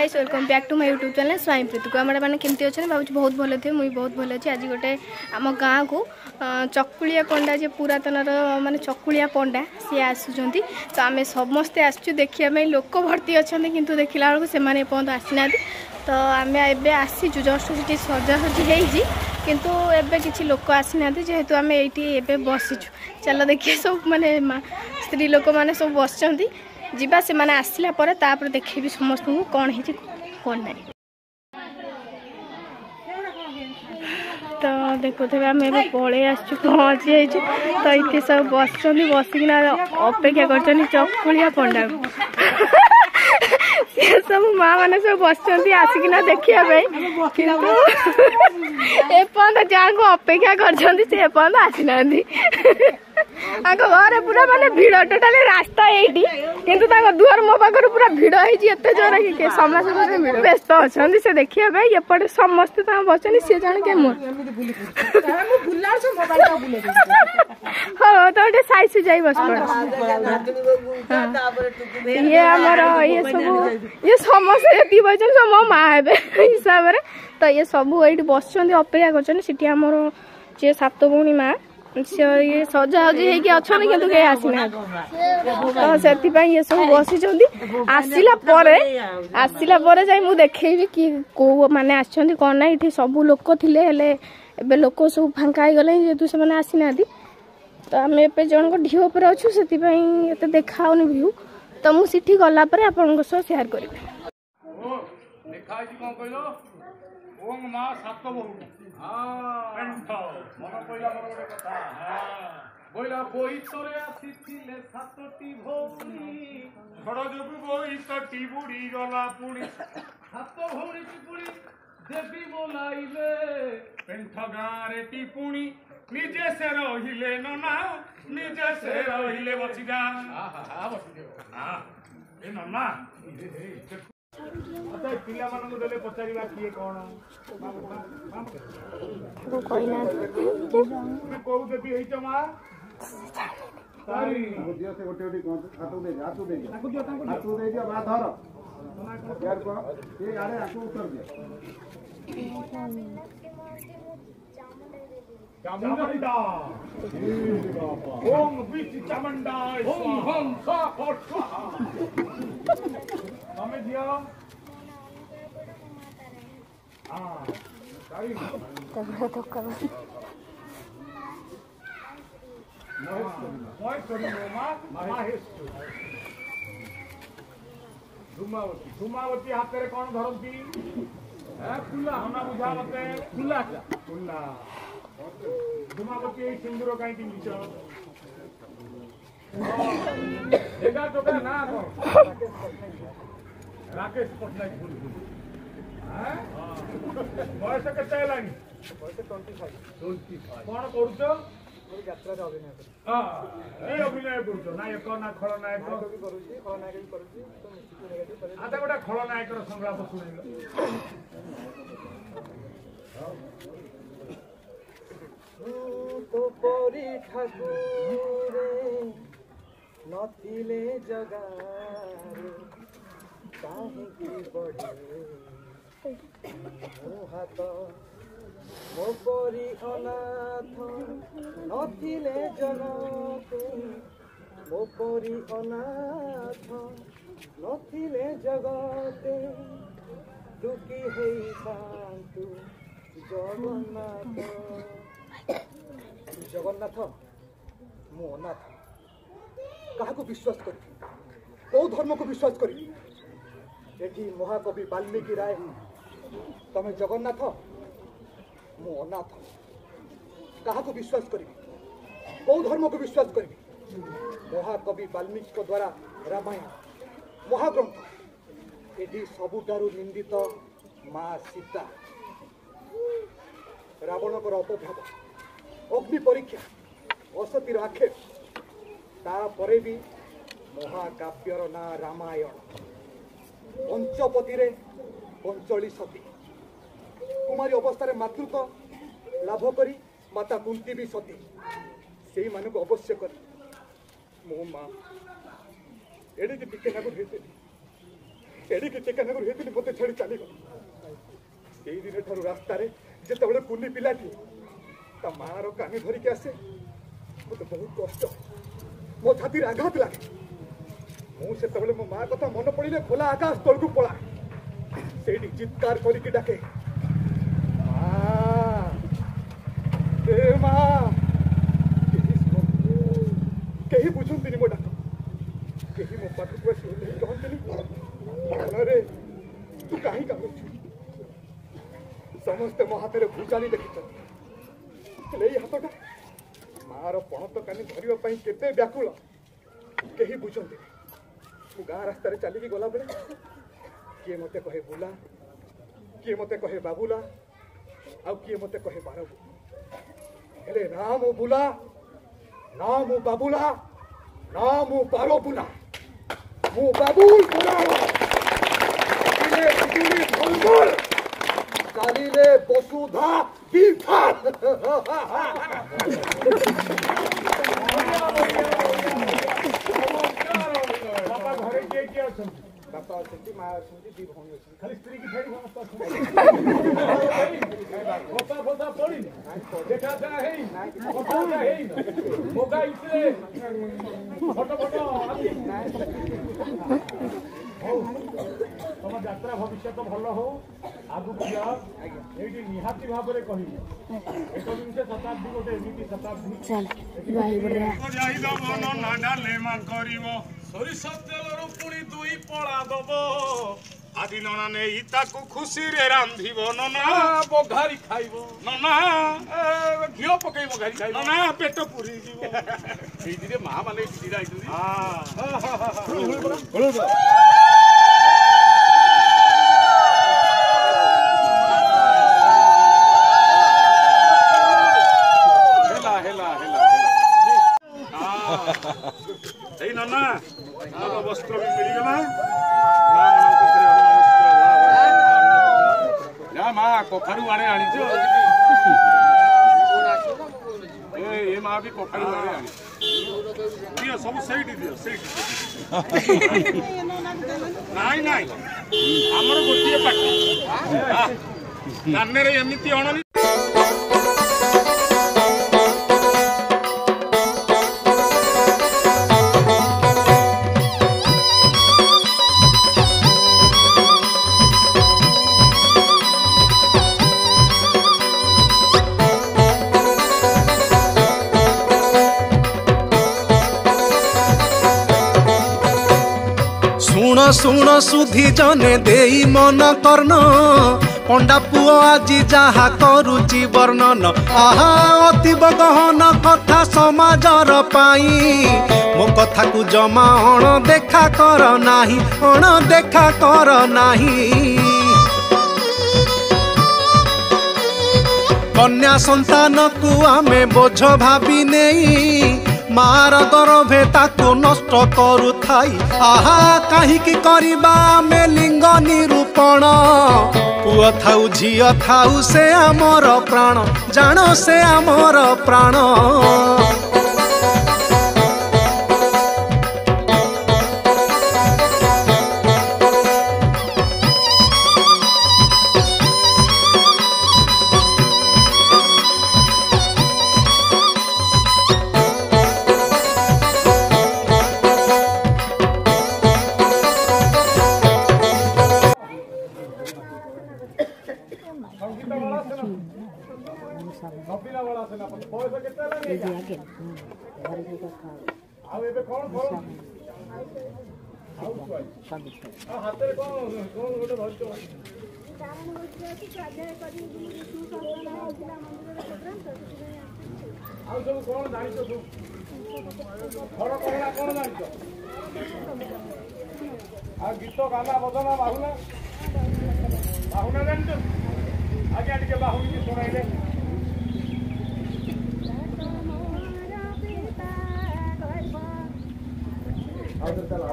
guys welcome back to my YouTube channel Swai Preeti को आम मैंने केमती अच्छे भाई बहुत भल थे मुझे बहुत भल अच्छी आज गोटे आम गाँव को चकुलिया पंडा जे पुरातन माने चकुलिया पंडा सी आसुँच तो आम समस्ते आसचु देखा लोक भर्ती अच्छा किंतु देखला बेलू से एपर्त आसीना तो आम एबे आसीचु जस्ट से सजासजी होती किंतु एबे किसी लोक आसीना जेहेतु आम ये बसीचु चलो देखिए सब माने स्त्री लोक मैंने सब बस जीवा से माने आसला पर तापर देखेबी समस्त को कौन है कौन नहीं तो देखुथे आम पलि आसचु पहुँची जाइए तो ये सब बसिकिना अपेक्षा कर चकुलिया पंडा सी सब माँ मैंने सब बस आसिकिना देखापी किंतु एपर्त जहाँ को अपेक्षा कर आसीना घर पूरा माने भिड़ टोटाली रास्ता यही किंतु दुआर मो पाखर पूरा भिड़ होते जोर कि समस्त व्यस्त अच्छा से देखा एपटे समस्ते बस सी जाने के हाँ तो गोटे साइज से जाई बस ये आमर ये सब ये समस्ते जी बचन सब मो माँ हे हिसाब से तो ये सब ये बस अपेक्षा कर जे सात भौणी माँ ये सजाजी होगी अच्छा कि कहीं आसना तो से ये सब बसी आसला जाई देखेबी कि कौ मैंने आसछन्ती कौन ना ये सब लोक थिले हेले एबे लोक सब फांका हो गले जेहेतु से आसीना तो आम ए जन को ढीव पर अच्छु से देखा व्यू तो मुझे गला आपण सेयार करी ओम मां सात बहु पेंठ मन पहिला मोर गोटे कथा बोइला बोइतरे आसीथिले सातटी भौणी बड़ जोगु बोइतटी बुड़ी गला पुणी सात भौणी पुणी देवी बोलाइले पेंठ गारे टिपुणी निजे से रहिले नना निजे से रहिले बचिगा आहा बचिदे हां ए नना अच्छा पिला मानन देले पचारिबा किए कोन को कोइना को देबी हेइ जमा सारी बुझियो से गोटे गोटे हाथू दे हाथू दे बा धर यार को ये आरे हाथू उतर दे चामुंडा ओम बीच चामुंडा ओम हम सा फट हमें दिया हां सारी तो कर मोय करी महेश धूमावती हाथ रे कौन धरती है फुला हमरा बुझा मते फुला धूमावती सिंदूर कहीं पिंच एगा तो का ना कौन राकेश पटनायक बयस केते हेलानी बयस 25 कौन करूछो यात्रा अभिनय अभिनय करूछ नायक ना खलनायक भी करूछी खलनायक भी करूछी तो मिस्त्री नेगेटिव करे आता गोटा खलनायक रो संलाप सुनिलो तो परी ठाकुरे नथिले जगारे काहेकि बढ़े मो हाथ मो परी अनाथ नथिले जगते मो परी अनाथ नथिले जगते दुखी है शांतु जगन्नाथ जगन्नाथ मु अनाथ क्या विश्वास करी कौ धर्म को विश्वास करी एठी महाकवि वाल्मीकि राय तमे जगन्नाथ मु अनाथ क्या विश्वास करी कौ धर्म को विश्वास करी महाकवि वाल्मीकि द्वारा रामायण महाग्रंथ एठी सबुठारु निंदित माँ सीता रावण को अपभाव अग्नि परीक्षा असतीर आक्षेप तापरे भी महाकाव्यर ना रामायण पंचपति रे पंचली सती कुमारी अवस्था मातृत्व लाभ करी माता कुंती भी सती से मान को अवश्य कर मो माँ एडे टिके नाकु भेटे एडिके टेकानगर हेतिनि मते छाड़ी चली गला सेई दिन ठारू रास्ता रे जेतेबेले कुनी पिलाटी ता मार कानी धरि के आसे मते बहुत कष्ट मो छाती आघात लागे मु सेतेबेले मो मां कथा मन पड़िले खोला आकाश तळकु पळा सेठी चित्कार करिके डाके मां ए मां केही बुझुंतिनि मो डाक केही मो पाखु को आसी कहंतिनि अरे तू काहे कांदुछु समस्त मो हाथ में भूचाली देखी हाथटा मार पणत कानी धरवा केते व्याकुल कहीं बुझंती मु गाँ रास्ता चलिकी गला बेले किए मते कहे बुला किए मते कहे बाबुला आउ किए मते कहे बारबू हेले ना मु बुला ना मु बाबुला ना मु बारबुला मु बाबुल बुला कालीले बसुधा विभाग बापा घरे किए अछंती बापा अछंती मां अछंती दी भौणी अछंती खाली स्त्री की फेरी समस्त गोपा गोपा पड़ी देखा जा हेई गोपा जा हेई मोगा इतले फोटो फोटो आती तम यात्रा भविष्य तो भल हो आगु जाओ ये निहाती भाव में कहि 19 शताब्दी गोटे एमिति शताब्दी चल भाई बड़िया जाई दो मन ना डाले मा करिवो सरिष तेलर पुणी दुई पळा दबो आदि नना ने इताकू खुशी रे रांधिबो नना बघारी खाइबो नना घियो पकई बघारी खाइबो नना पेट पुरी जीवो सीधी रे मां माने सीधी आइतुनी हां नना नव वस्त्र भी मिल गला ना मां कोखारू आने आनी जो ए मां भी कोखारू आने आनी दियो सब सेठी दियो सेठी नाही नाही हमर गोटिए पाटी कान्ने रे एमिति अणनी शुण सुधी जने देई मन कर्ण पंडा पुओ आजी जहा करुची वर्णन आहा अतीब गहन कथा समाजर पाई मो कथा को जमा अण देखा कर नाही अण देखा कर नाही कन्या संतान को आमे बोझ भावी नहीं मार गर्भे ताको नष्ट करू थाई आहा कहीं करबा में लिंग निरूपण पुआ थाउ झिया थाउ से आमर प्राण जान से आमर प्राण गीत गाना बजना बाहुना बाहुना जानते आगे आगे बाहुनी सुनाइले चला